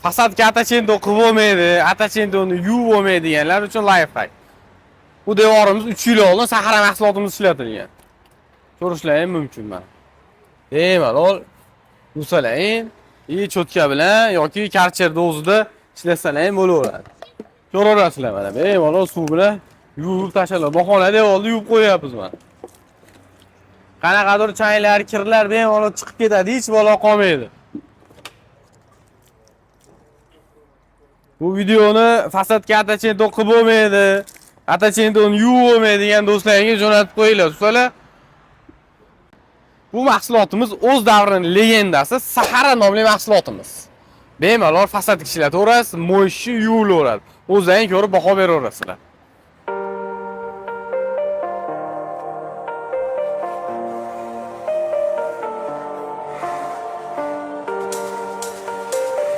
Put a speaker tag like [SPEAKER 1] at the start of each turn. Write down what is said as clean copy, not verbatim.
[SPEAKER 1] fasadga atachento qilib bo'lmaydi, atachentoni yuvib bo'lmaydi deganlar uchun lifehack. Bu devorimiz 3 yil oldin Sahara mahsulotimiz ishlatilgan. Ko'rishlaring mumkin mana. Bemalol yuvsalaring, cho'tka bilan yoki karcherda o'zida ishlasalang bo'laveradi. Ko'raverasizlar mana, bemalol suv bilan yuvib tashlab, bahona devorni yuvib qo'yapmiz mana. Qanaqadir changlar, kirlar bemalol chiqib ketadi, hech balo qolmaydi. Bu videoni fasadga atachento qilib bo'lmaydi, atachentoni yuvib bo'lmaydi degan do'stlaringga jo'natib qo'yinglar. Ustolar, bu mahsulotimiz o'z davrining legendasi Sahara nomli mahsulotimiz. Bemalol fasadga ishlataverasiz, mo'yishni yuvilaveradi. O'zlaring ko'rib baho beraverasizlar.